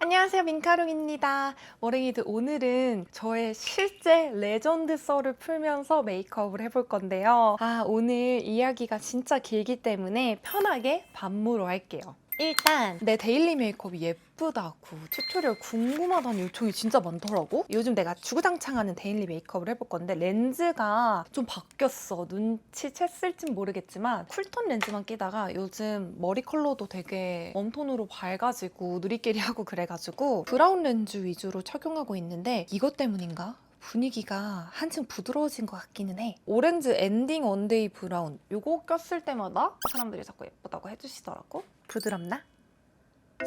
안녕하세요, 민카롱입니다. 머랭이들, 오늘은 저의 실제 레전드 썰을 풀면서 메이크업을 해볼 건데요. 오늘 이야기가 진짜 길기 때문에 편하게 반무로 할게요. 일단 내 데일리 메이크업이 예쁘다고 튜토리얼 궁금하다는 요청이 진짜 많더라고. 요즘 내가 주구장창하는 데일리 메이크업을 해볼 건데 렌즈가 좀 바뀌었어. 눈치챘을진 모르겠지만 쿨톤 렌즈만 끼다가 요즘 머리 컬러도 되게 웜톤으로 밝아지고 누리끼리 하고 그래가지고 브라운 렌즈 위주로 착용하고 있는데 이것 때문인가? 분위기가 한층 부드러워진 것 같기는 해. 오렌지 엔딩 원데이 브라운 이거 꼈을 때마다 사람들이 자꾸 예쁘다고 해주시더라고. 부드럽나?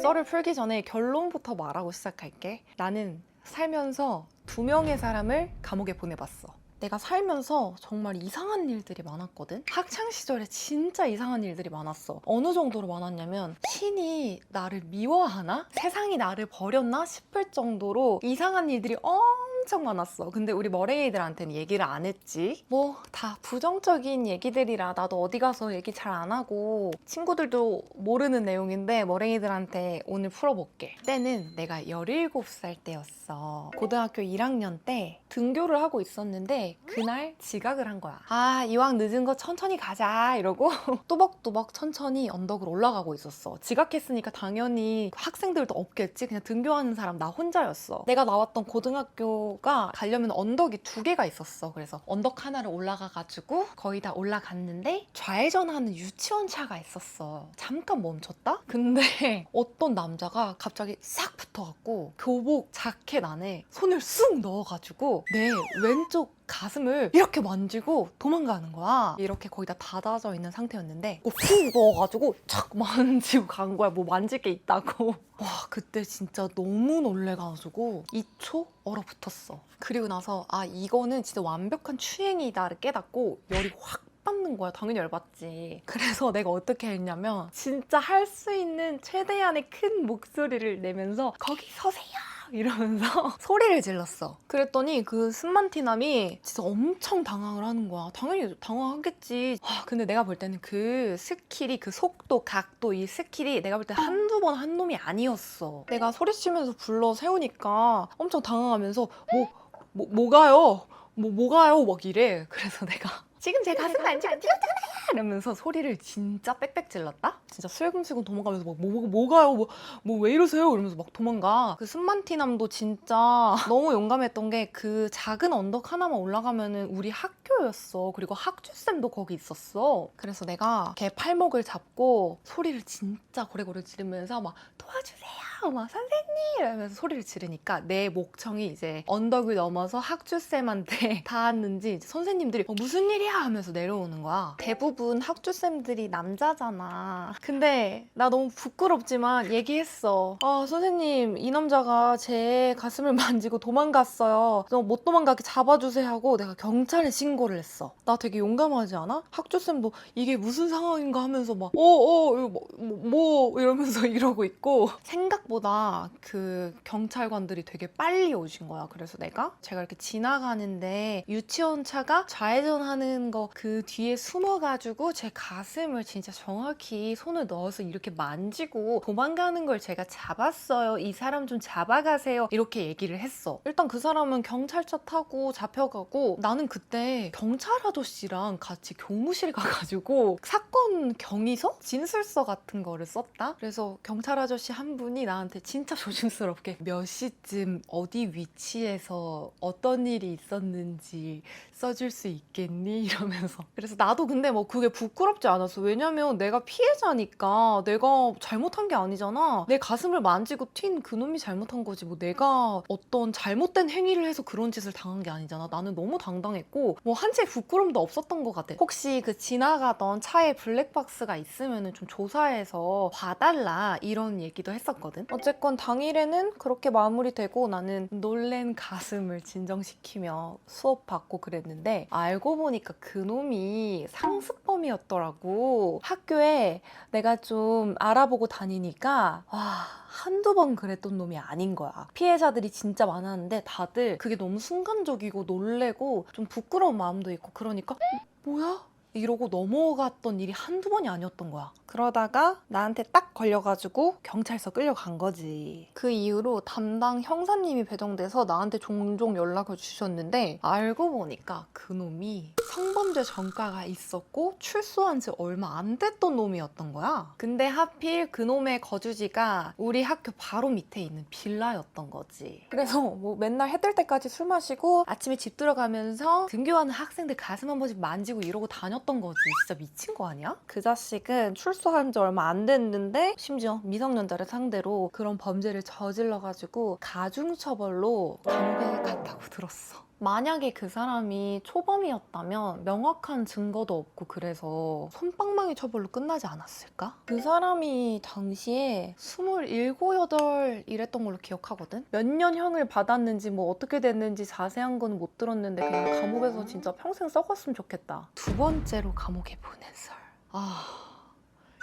썰을 풀기 전에 결론부터 말하고 시작할게. 나는 살면서 2명의 사람을 감옥에 보내봤어. 내가 살면서 정말 이상한 일들이 많았거든? 학창시절에 진짜 이상한 일들이 많았어. 어느 정도로 많았냐면 신이 나를 미워하나? 세상이 나를 버렸나? 싶을 정도로 이상한 일들이 엄청 많았어. 근데 우리 머랭이들한테는 얘기를 안 했지. 뭐 다 부정적인 얘기들이라 나도 어디 가서 얘기 잘 안 하고 친구들도 모르는 내용인데 머랭이들한테 오늘 풀어볼게. 그때는 내가 17살 때였어. 고등학교 1학년 때 등교를 하고 있었는데 그날 지각을 한 거야. 이왕 늦은 거 천천히 가자 이러고 뚜벅뚜벅 천천히 언덕을 올라가고 있었어. 지각했으니까 당연히 학생들도 없겠지. 그냥 등교하는 사람 나 혼자였어. 내가 나왔던 고등학교가 가려면 언덕이 2개가 있었어. 그래서 언덕 하나를 올라가가지고 거의 다 올라갔는데 좌회전하는 유치원 차가 있었어. 잠깐 멈췄다? 근데 어떤 남자가 갑자기 싹 붙어갖고 교복 자켓 안에 손을 쑥 넣어가지고 내 왼쪽 가슴을 이렇게 만지고 도망가는 거야. 이렇게 거의 다 닫아져 있는 상태였는데 훅 넣어가지고 착 만지고 간 거야. 뭐 만질 게 있다고. 와, 그때 진짜 너무 놀래가지고 2초 얼어붙었어. 그리고 나서 이거는 진짜 완벽한 추행이다를 깨닫고 열이 확 받는 거야. 당연히 열받지. 그래서 내가 어떻게 했냐면 진짜 할 수 있는 최대한의 큰 목소리를 내면서 거기 서세요 이러면서 소리를 질렀어. 그랬더니 그 순만티남이 진짜 엄청 당황을 하는 거야. 당연히 당황하겠지. 근데 내가 볼 때는 그 스킬이, 그 속도, 각도, 이 스킬이 내가 볼 때 한두 번 한 놈이 아니었어. 내가 소리치면서 불러 세우니까 엄청 당황하면서 뭐가요? 뭐가요? 막 이래. 그래서 내가 지금 제 가슴 만지고 뛰었잖아요! 이러면서 소리를 진짜 빽빽 질렀다? 진짜 슬금슬금 도망가면서 막 뭐가요? 뭐 왜 이러세요? 이러면서 막 도망가. 그 순만티남도 진짜 너무 용감했던 게 그 작은 언덕 하나만 올라가면은 우리 학교였어. 그리고 학주쌤도 거기 있었어. 그래서 내가 걔 팔목을 잡고 소리를 진짜 고래고래 지르면서 막 도와주세요! 막 선생님! 이러면서 소리를 지르니까 내 목청이 이제 언덕을 넘어서 학주쌤한테 닿았는지 이제 선생님들이 무슨 일이야? 하면서 내려오는 거야. 대부분 학주쌤들이 남자잖아. 근데 나 너무 부끄럽지만 얘기했어. 선생님, 이 남자가 제 가슴을 만지고 도망갔어요. 못 도망가게 잡아주세요 하고 내가 경찰에 신고를 했어. 나 되게 용감하지 않아? 학주쌤도 이게 무슨 상황인가 하면서 막 이거 뭐 이러면서 이러고 있고 생각보다 그 경찰관들이 되게 빨리 오신 거야. 그래서 제가 이렇게 지나가는데 유치원 차가 좌회전하는 거 그 뒤에 숨어가지고 제 가슴을 진짜 정확히 손을 넣어서 이렇게 만지고 도망가는 걸 제가 잡았어요. 이 사람 좀 잡아가세요. 이렇게 얘기를 했어. 일단 그 사람은 경찰차 타고 잡혀가고 나는 그때 경찰 아저씨랑 같이 교무실 가가지고 사건 경위서? 진술서 같은 거를 썼다? 그래서 경찰 아저씨 한 분이 나한테 진짜 조심스럽게 몇 시쯤 어디 위치에서 어떤 일이 있었는지 써줄 수 있겠니? 이러면서. 그래서 나도 근데 뭐 그게 부끄럽지 않았어. 왜냐면 내가 피해자니까 내가 잘못한 게 아니잖아. 내 가슴을 만지고 튄 그놈이 잘못한 거지. 뭐 내가 어떤 잘못된 행위를 해서 그런 짓을 당한 게 아니잖아. 나는 너무 당당했고 뭐 한치의 부끄럼도 없었던 것 같아. 혹시 그 지나가던 차에 블랙박스가 있으면 좀 조사해서 봐달라 이런 얘기도 했었거든. 어쨌건 당일에는 그렇게 마무리되고 나는 놀랜 가슴을 진정시키며 수업받고 그랬는데 알고 보니까 그놈이 상습범이었더라고. 학교에 내가 좀 알아보고 다니니까 한두 번 그랬던 놈이 아닌 거야. 피해자들이 진짜 많았는데 다들 그게 너무 순간적이고 놀래고 좀 부끄러운 마음도 있고 그러니까 뭐야? 이러고 넘어갔던 일이 한두 번이 아니었던 거야. 그러다가 나한테 딱 걸려가지고 경찰서 끌려간 거지. 그 이후로 담당 형사님이 배정돼서 나한테 종종 연락을 주셨는데 알고 보니까 그놈이 성범죄 전과가 있었고 출소한 지 얼마 안 됐던 놈이었던 거야. 근데 하필 그놈의 거주지가 우리 학교 바로 밑에 있는 빌라였던 거지. 그래서 뭐 맨날 해 뜰 때까지 술 마시고 아침에 집 들어가면서 등교하는 학생들 가슴 한 번씩 만지고 이러고 다녔던 거지. 진짜 미친 거 아니야? 그 자식은 출소한 지 얼마 안 됐는데 심지어 미성년자를 상대로 그런 범죄를 저질러가지고 가중처벌로 감옥에 갔다고 들었어. 만약에 그 사람이 초범이었다면 명확한 증거도 없고 그래서 솜방망이 처벌로 끝나지 않았을까? 그 사람이 당시에 27, 8 이랬던 걸로 기억하거든? 몇 년 형을 받았는지 뭐 어떻게 됐는지 자세한 건 못 들었는데 그냥 감옥에서 진짜 평생 썩었으면 좋겠다. 두 번째로 감옥에 보낸 썰.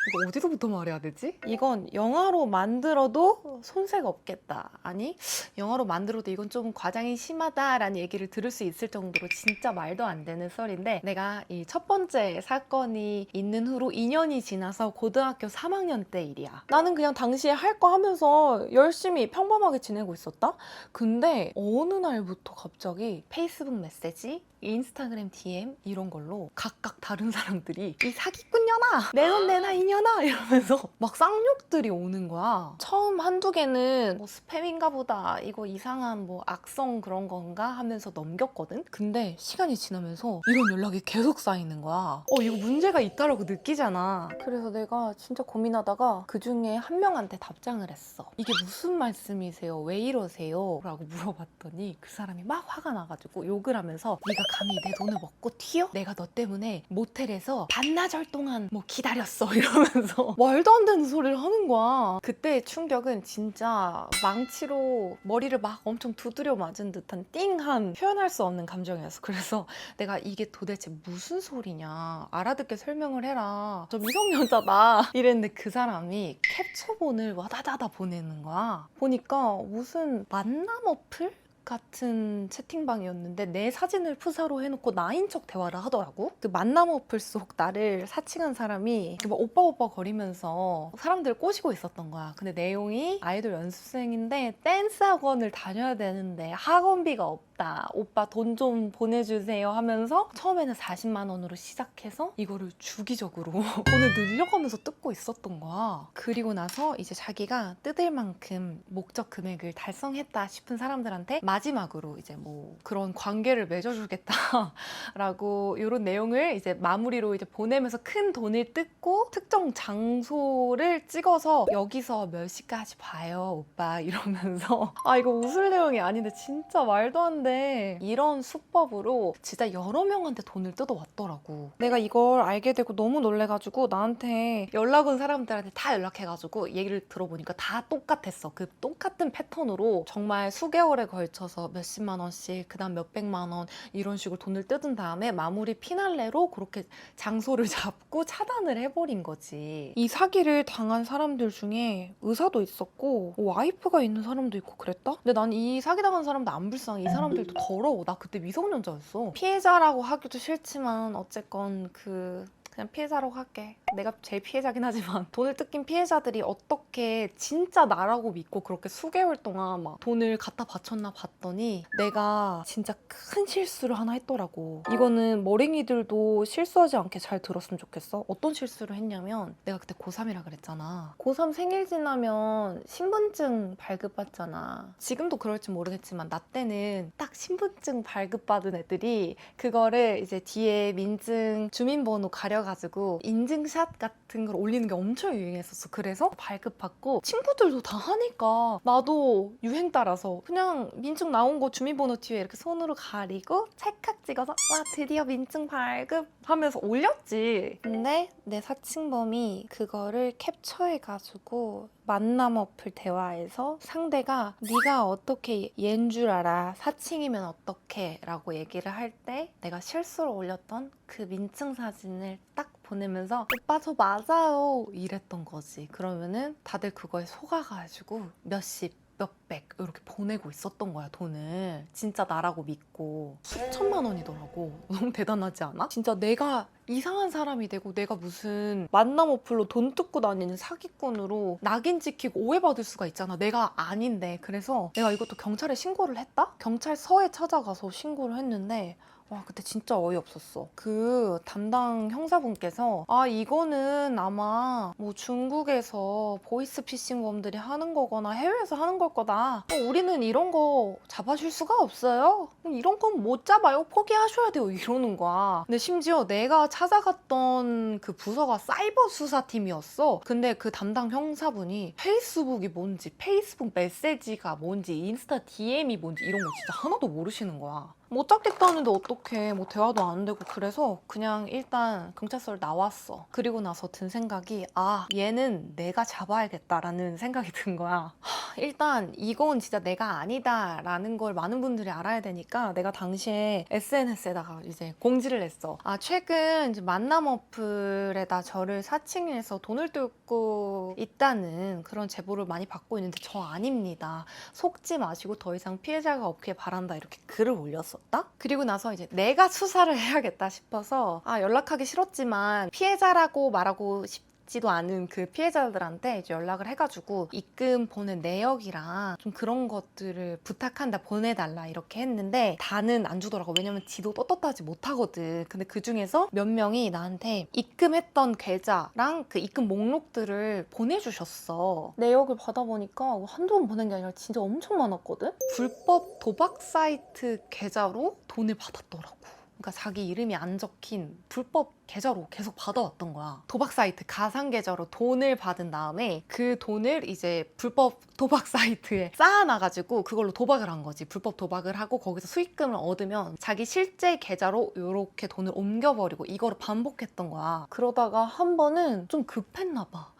이거 어디서부터 말해야 되지? 이건 영화로 만들어도 손색 없겠다. 아니, 영화로 만들어도 이건 좀 과장이 심하다라는 얘기를 들을 수 있을 정도로 진짜 말도 안 되는 썰인데 내가 이 첫 번째 사건이 있는 후로 2년이 지나서 고등학교 3학년 때 일이야. 나는 그냥 당시에 할 거 하면서 열심히 평범하게 지내고 있었다? 근데 어느 날부터 갑자기 페이스북 메시지, 인스타그램 DM 이런 걸로 각각 다른 사람들이 이 사기꾼년아! 내 돈 내놔 이년아! 이러면서 막 쌍욕들이 오는 거야. 처음 한두 개는 뭐 스팸인가 보다, 이거 이상한 뭐 악성 그런 건가 하면서 넘겼거든? 근데 시간이 지나면서 이런 연락이 계속 쌓이는 거야. 이거 문제가 있다라고 느끼잖아. 그래서 내가 진짜 고민하다가 그 중에 한 명한테 답장을 했어. 이게 무슨 말씀이세요? 왜 이러세요? 라고 물어봤더니 그 사람이 막 화가 나가지고 욕을 하면서 네가 감히 내 돈을 먹고 튀어? 내가 너 때문에 모텔에서 반나절 동안 뭐 기다렸어 이러면서 말도 안 되는 소리를 하는 거야. 그때 충격은 진짜 망치로 머리를 막 엄청 두드려 맞은 듯한 띵한 표현할 수 없는 감정이었어. 그래서 내가 이게 도대체 무슨 소리냐, 알아듣게 설명을 해라, 저 미성년자다 이랬는데 그 사람이 캡처본을 와다다다 보내는 거야. 보니까 무슨 만남 어플? 같은 채팅방이었는데 내 사진을 프사로 해놓고 나인 척 대화를 하더라고. 그 만남 어플 속 나를 사칭한 사람이 막 오빠 오빠 거리면서 사람들을 꼬시고 있었던 거야. 근데 내용이 아이돌 연습생인데 댄스 학원을 다녀야 되는데 학원비가 없다, 오빠 돈 좀 보내주세요 하면서 처음에는 40만 원으로 시작해서 이거를 주기적으로 돈을 늘려가면서 뜯고 있었던 거야. 그리고 나서 이제 자기가 뜯을 만큼 목적 금액을 달성했다 싶은 사람들한테 마지막으로 이제 뭐 그런 관계를 맺어주겠다라고 이런 내용을 이제 마무리로 이제 보내면서 큰 돈을 뜯고 특정 장소를 찍어서 여기서 몇 시까지 봐요 오빠 이러면서 이거 웃을 내용이 아닌데 진짜 말도 안 돼. 이런 수법으로 진짜 여러 명한테 돈을 뜯어왔더라고. 내가 이걸 알게 되고 너무 놀래가지고 나한테 연락 온 사람들한테 다 연락해가지고 얘기를 들어보니까 다 똑같았어. 그 똑같은 패턴으로 정말 수개월에 걸쳐서 몇십만 원씩, 그 다음 몇백만 원 이런 식으로 돈을 뜯은 다음에 마무리 피날레로 그렇게 장소를 잡고 차단을 해버린 거지. 이 사기를 당한 사람들 중에 의사도 있었고 와이프가 있는 사람도 있고 그랬다? 근데 난 이 사기당한 사람도 안 불쌍해. 이 사람들도 더러워. 나 그때 미성년자였어. 피해자라고 하기도 싫지만 어쨌건 그냥 피해자라고 할게. 내가 제일 피해자긴 하지만 돈을 뜯긴 피해자들이 어떻게 진짜 나라고 믿고 그렇게 수개월 동안 막 돈을 갖다 바쳤나 봤더니 내가 진짜 큰 실수를 하나 했더라고. 이거는 머랭이들도 실수하지 않게 잘 들었으면 좋겠어. 어떤 실수를 했냐면 내가 그때 고3이라 그랬잖아. 고3 생일 지나면 신분증 발급받잖아. 지금도 그럴지 모르겠지만 나 때는 딱 신분증 발급받은 애들이 그거를 이제 뒤에 민증 주민번호 가려가지고 인증샷 같은 걸 올리는 게 엄청 유행했었어. 그래서 발급받고 친구들도 다 하니까 나도 유행 따라서 그냥 민증 나온 거 주민번호 뒤에 이렇게 손으로 가리고 찰칵 찍어서 와 드디어 민증 발급 하면서 올렸지. 근데 내 사칭범이 그거를 캡처해가지고 만남 어플 대화에서 상대가 네가 어떻게 얘인 줄 알아, 사칭이면 어떡해 라고 얘기를 할 때 내가 실수로 올렸던 그 민증 사진을 딱 보내면서 오빠 저 맞아요 이랬던 거지. 그러면은 다들 그거에 속아가지고 몇십 몇백 이렇게 보내고 있었던 거야, 돈을. 진짜 나라고 믿고. 수천만 원이더라고. 너무 대단하지 않아? 진짜 내가 이상한 사람이 되고 내가 무슨 만남 어플로 돈 뜯고 다니는 사기꾼으로 낙인 찍히고 오해받을 수가 있잖아. 내가 아닌데. 그래서 내가 이것도 경찰에 신고를 했다? 경찰서에 찾아가서 신고를 했는데 와, 그때 진짜 어이없었어. 그 담당 형사분께서 이거는 아마 뭐 중국에서 보이스피싱범들이 하는 거거나 해외에서 하는 걸 거다. 우리는 이런 거 잡아줄 수가 없어요. 이런 건 못 잡아요. 포기하셔야 돼요. 이러는 거야. 근데 심지어 내가 찾아갔던 그 부서가 사이버 수사팀이었어. 근데 그 담당 형사분이 페이스북이 뭔지, 페이스북 메시지가 뭔지, 인스타 DM이 뭔지 이런 거 진짜 하나도 모르시는 거야. 못 잡겠다는데 어떡해. 뭐 대화도 안 되고. 그래서 그냥 일단 경찰서를 나왔어. 그리고 나서 든 생각이 얘는 내가 잡아야겠다라는 생각이 든 거야. 일단 이건 진짜 내가 아니다라는 걸 많은 분들이 알아야 되니까 내가 당시에 SNS에다가 이제 공지를 했어. 최근 이제 만남 어플에다 저를 사칭해서 돈을 뜯고 있다는 그런 제보를 많이 받고 있는데 저 아닙니다. 속지 마시고 더 이상 피해자가 없길 바란다. 이렇게 글을 올렸어. 그리고 나서 이제 내가 수사를 해야겠다 싶어서 연락하기 싫었지만 피해자라고 말하고 싶지도 않은 그 피해자들한테 이제 연락을 해가지고 입금 보낸 내역이랑 좀 그런 것들을 부탁한다, 보내달라 이렇게 했는데 다는 안 주더라고. 왜냐면 지도 떳떳하지 못하거든. 근데 그 중에서 몇 명이 나한테 입금했던 계좌랑 그 입금 목록들을 보내주셨어. 내역을 받아보니까 한두 번 보낸 게 아니라 진짜 엄청 많았거든? 불법 도박 사이트 계좌로 돈을 받았더라고. 그러니까 자기 이름이 안 적힌 불법 계좌로 계속 받아왔던 거야. 도박 사이트 가상 계좌로 돈을 받은 다음에 그 돈을 이제 불법 도박 사이트에 쌓아놔가지고 그걸로 도박을 한 거지. 불법 도박을 하고 거기서 수익금을 얻으면 자기 실제 계좌로 이렇게 돈을 옮겨버리고 이거를 반복했던 거야. 그러다가 한 번은 좀 급했나 봐.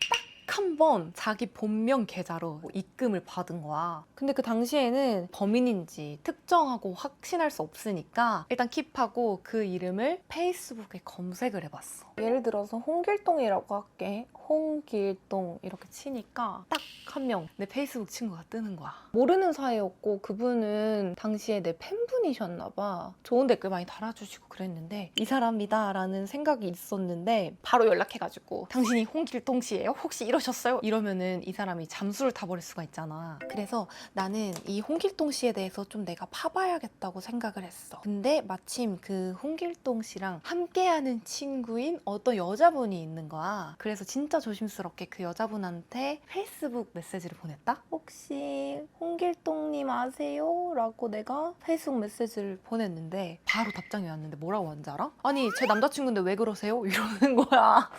한 번 자기 본명 계좌로 입금을 받은 거야. 근데 그 당시에는 범인인지 특정하고 확신할 수 없으니까 일단 킵하고 그 이름을 페이스북에 검색을 해봤어. 예를 들어서 홍길동이라고 할게. 홍길동 이렇게 치니까 딱 한 명 내 페이스북 친구가 뜨는 거야. 모르는 사이였고 그분은 당시에 내 팬분이셨나 봐. 좋은 댓글 많이 달아주시고 그랬는데 이 사람이다 라는 생각이 있었는데 바로 연락해가지고 당신이 홍길동 씨예요? 혹시 이러셨어요? 이러면은 이 사람이 잠수를 타버릴 수가 있잖아. 그래서 나는 이 홍길동 씨에 대해서 좀 내가 파봐야겠다고 생각을 했어. 근데 마침 그 홍길동 씨랑 함께하는 친구인 어떤 여자분이 있는 거야. 그래서 진짜 조심스럽게 그 여자분한테 페이스북 메시지를 보냈다? 혹시 홍길동님 아세요? 라고 내가 페이스북 메시지를 보냈는데 바로 답장이 왔는데 뭐라고 하는지 알아? 아니 제 남자친구인데 왜 그러세요? 이러는 거야.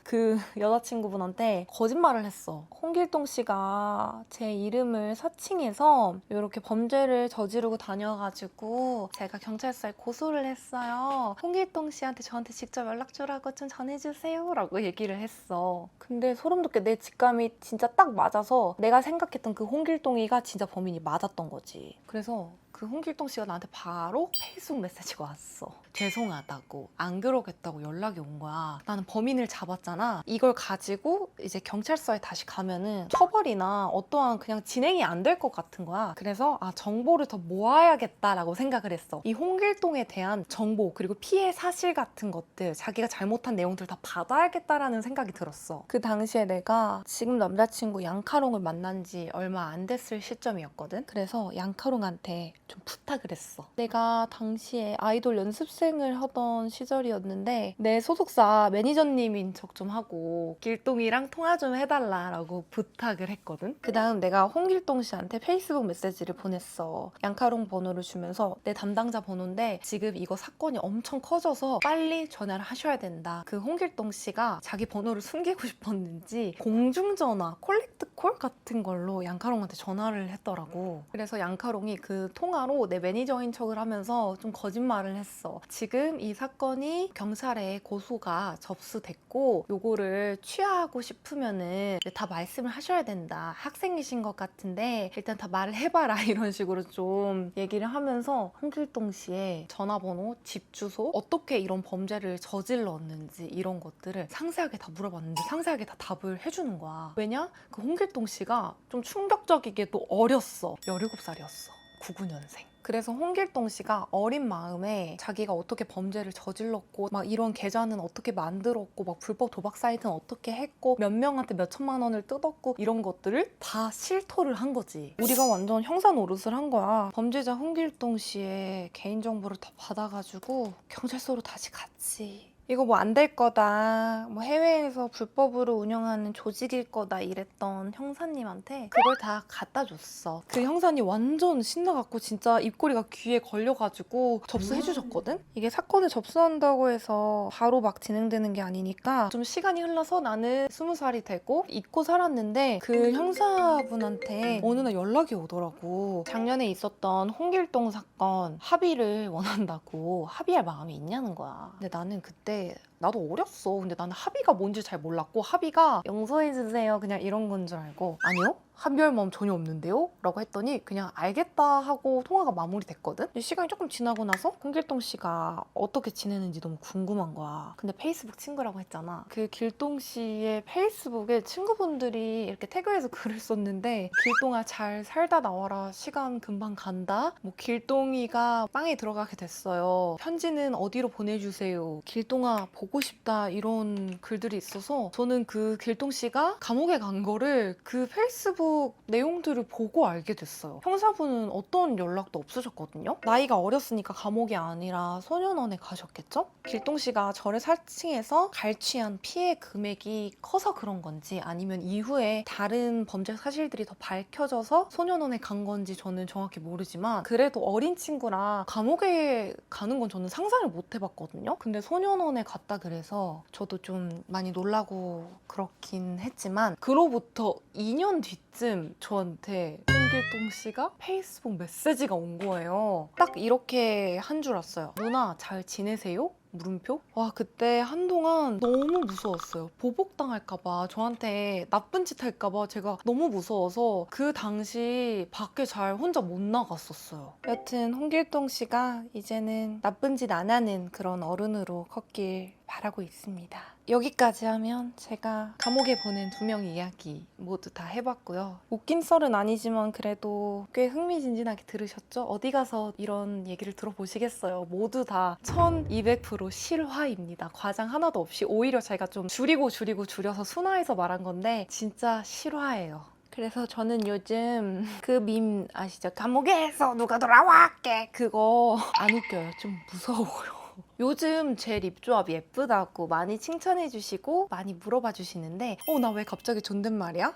그 여자친구분한테 거짓말을 했어. 홍길동 씨가 제 이름을 사칭해서 이렇게 범죄를 저지르고 다녀가지고 제가 경찰서에 고소를 했어요. 홍길동 씨한테 저한테 직접 연락 주라고 좀 전해주세요 라고 얘기를 했어. 근데 소름 돋게 내 직감이 진짜 딱 맞아서 내가 생각했던 그 홍길동이가 진짜 범인이 맞았던 거지. 그래서 그 홍길동 씨가 나한테 바로 페이스북 메시지가 왔어. 죄송하다고, 안 그러겠다고 연락이 온 거야. 나는 범인을 잡았잖아. 이걸 가지고 이제 경찰서에 다시 가면은 처벌이나 어떠한 그냥 진행이 안 될 것 같은 거야. 그래서 정보를 더 모아야겠다라고 생각을 했어. 이 홍길동에 대한 정보 그리고 피해 사실 같은 것들, 자기가 잘못한 내용들 다 받아야겠다라는 생각이 들었어. 그 당시에 내가 지금 남자친구 양카롱을 만난 지 얼마 안 됐을 시점이었거든. 그래서 양카롱한테 좀 부탁을 했어. 내가 당시에 아이돌 연습생을 하던 시절이었는데 내 소속사 매니저님인 척 좀 하고 길동이랑 통화 좀 해달라라고 부탁을 했거든. 그 다음 내가 홍길동 씨한테 페이스북 메시지를 보냈어. 양카롱 번호를 주면서 내 담당자 번호인데 지금 이거 사건이 엄청 커져서 빨리 전화를 하셔야 된다. 그 홍길동 씨가 자기 번호를 숨기고 싶었는지 공중전화, 콜렉트콜 같은 걸로 양카롱한테 전화를 했더라고. 그래서 양카롱이 그 통화로 내 매니저인 척을 하면서 좀 거짓말을 했어. 지금 이 사건이 경찰에 고소가 접수됐고 요거를 취하하고 싶으면은 다 말씀을 하셔야 된다. 학생이신 것 같은데 일단 다 말을 해봐라 이런 식으로 좀 얘기를 하면서 홍길동 씨의 전화번호, 집 주소, 어떻게 이런 범죄를 저질렀는지 이런 것들을 상세하게 다 물어봤는데 상세하게 다 답을 해주는 거야. 왜냐? 그 홍길동 홍길동 씨가 좀 충격적이게도 어렸어. 17살이었어. 99년생. 그래서 홍길동 씨가 어린 마음에 자기가 어떻게 범죄를 저질렀고 막 이런 계좌는 어떻게 만들었고 막 불법 도박 사이트는 어떻게 했고 몇 명한테 몇 천만 원을 뜯었고 이런 것들을 다 실토를 한 거지. 우리가 완전 형사 노릇을 한 거야. 범죄자 홍길동 씨의 개인정보를 다 받아가지고 경찰서로 다시 갔지. 이거 뭐 안 될 거다, 뭐 해외에서 불법으로 운영하는 조직일 거다 이랬던 형사님한테 그걸 다 갖다 줬어. 그 형사님 완전 신나갖고 진짜 입꼬리가 귀에 걸려가지고 접수해 주셨거든? 이게 사건을 접수한다고 해서 바로 막 진행되는 게 아니니까 좀 시간이 흘러서 나는 20살이 되고 잊고 살았는데 그 형사분한테 어느 날 연락이 오더라고. 작년에 있었던 홍길동 사건 합의를 원한다고. 합의할 마음이 있냐는 거야. 근데 나는 그때 나도 어렸어. 근데 나는 합의가 뭔지 잘 몰랐고 합의가 용서해주세요 그냥 이런 건 줄 알고 아니요? 합의할 마음 전혀 없는데요? 라고 했더니 그냥 알겠다 하고 통화가 마무리됐거든? 근데 시간이 조금 지나고 나서 홍길동 씨가 어떻게 지내는지 너무 궁금한 거야. 근데 페이스북 친구라고 했잖아. 그 길동 씨의 페이스북에 친구분들이 이렇게 태그해서 글을 썼는데 길동아 잘 살다 나와라. 시간 금방 간다. 뭐 길동이가 빵에 들어가게 됐어요. 편지는 어디로 보내주세요. 길동아 보고 싶다. 이런 글들이 있어서 저는 그 길동 씨가 감옥에 간 거를 그 페이스북 내용들을 보고 알게 됐어요. 형사분은 어떤 연락도 없으셨거든요. 나이가 어렸으니까 감옥이 아니라 소년원에 가셨겠죠? 길동 씨가 저를 사칭해서 갈취한 피해 금액이 커서 그런 건지 아니면 이후에 다른 범죄 사실들이 더 밝혀져서 소년원에 간 건지 저는 정확히 모르지만 그래도 어린 친구라 감옥에 가는 건 저는 상상을 못 해봤거든요. 근데 소년원에 갔다 그래서 저도 좀 많이 놀라고 그렇긴 했지만 그로부터 2년 뒤쯤 저한테 홍길동 씨가 페이스북 메시지가 온 거예요. 딱 이렇게 한 줄 알았어요. 누나 잘 지내세요? 물음표? 와 그때 한동안 너무 무서웠어요. 보복당할까봐 저한테 나쁜 짓 할까봐 제가 너무 무서워서 그 당시 밖에 잘 혼자 못 나갔었어요. 여튼 홍길동 씨가 이제는 나쁜 짓 안 하는 그런 어른으로 컸길 바라고 있습니다. 여기까지 하면 제가 감옥에 보낸 2명 이야기 모두 다 해봤고요. 웃긴 썰은 아니지만 그래도 꽤 흥미진진하게 들으셨죠? 어디 가서 이런 얘기를 들어보시겠어요. 모두 다 1200% 실화입니다. 과장 하나도 없이 오히려 제가 좀 줄여서 순화해서 말한 건데 진짜 실화예요. 그래서 저는 요즘 그 밈 아시죠? 감옥에서 누가 돌아왔게 그거 안 웃겨요. 좀 무서워요. 요즘 제 립 조합 예쁘다고 많이 칭찬해 주시고 많이 물어봐 주시는데 나 왜 갑자기 존댓말이야?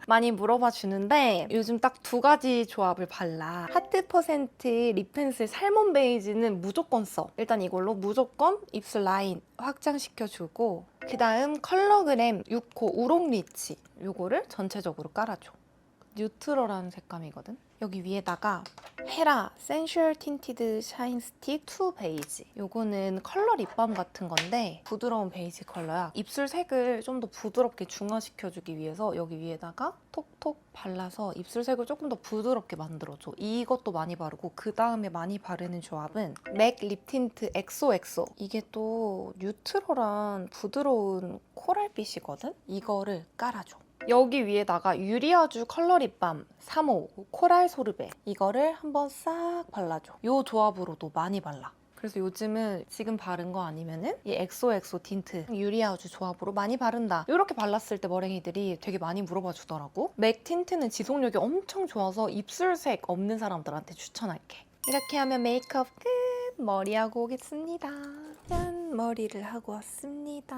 많이 물어봐 주는데 요즘 딱 2가지 조합을 발라. 하트 퍼센트 립 펜슬 살몬 베이지는 무조건 써. 일단 이걸로 무조건 입술 라인 확장시켜주고 그 다음 컬러그램 6호 우롱 리치 요거를 전체적으로 깔아줘. 뉴트럴한 색감이거든. 여기 위에다가 헤라 센슈얼 틴티드 샤인 스틱 2 베이지. 요거는 컬러 립밤 같은 건데 부드러운 베이지 컬러야. 입술 색을 좀 더 부드럽게 중화시켜주기 위해서 여기 위에다가 톡톡 발라서 입술 색을 조금 더 부드럽게 만들어줘. 이것도 많이 바르고 그 다음에 많이 바르는 조합은 맥 립 틴트 엑소엑소. 이게 또 뉴트럴한 부드러운 코랄빛이거든? 이거를 깔아줘. 여기 위에다가 유리아주 컬러 립밤 3호 코랄 소르베 이거를 한번 싹 발라줘. 이 조합으로도 많이 발라. 그래서 요즘은 지금 바른 거 아니면은 이 엑소엑소 틴트 유리아주 조합으로 많이 바른다. 이렇게 발랐을 때 머랭이들이 되게 많이 물어봐 주더라고. 맥 틴트는 지속력이 엄청 좋아서 입술색 없는 사람들한테 추천할게. 이렇게 하면 메이크업 끝! 머리하고 오겠습니다. 짠! 머리를 하고 왔습니다.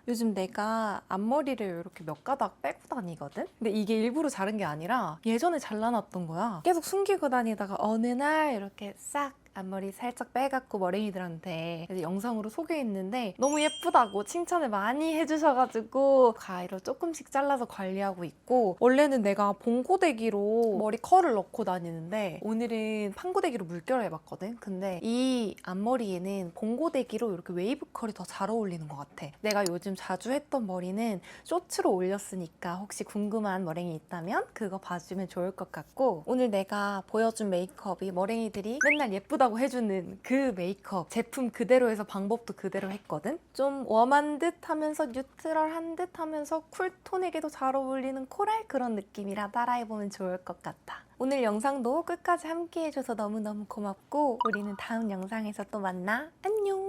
요즘 내가 앞머리를 이렇게 몇 가닥 빼고 다니거든? 근데 이게 일부러 자른 게 아니라 예전에 잘라놨던 거야. 계속 숨기고 다니다가 어느 날 이렇게 싹 앞머리 살짝 빼갖고 머랭이들한테 영상으로 소개했는데 너무 예쁘다고 칭찬을 많이 해주셔가지고 가위로 조금씩 잘라서 관리하고 있고 원래는 내가 봉고데기로 머리 컬을 넣고 다니는데 오늘은 판고데기로 물결을 해봤거든? 근데 이 앞머리에는 봉고데기로 이렇게 웨이브 컬이 더 잘 어울리는 것 같아. 내가 요즘 자주 했던 머리는 쇼츠로 올렸으니까 혹시 궁금한 머랭이 있다면 그거 봐주면 좋을 것 같고 오늘 내가 보여준 메이크업이 머랭이들이 맨날 예쁘다 이쁘다고 해주는 그 메이크업 제품 그대로 해서 방법도 그대로 했거든. 좀 웜한 듯 하면서 뉴트럴한 듯 하면서 쿨톤에게도 잘 어울리는 코랄 그런 느낌이라 따라해보면 좋을 것 같다. 오늘 영상도 끝까지 함께 해줘서 너무너무 고맙고 우리는 다음 영상에서 또 만나. 안녕.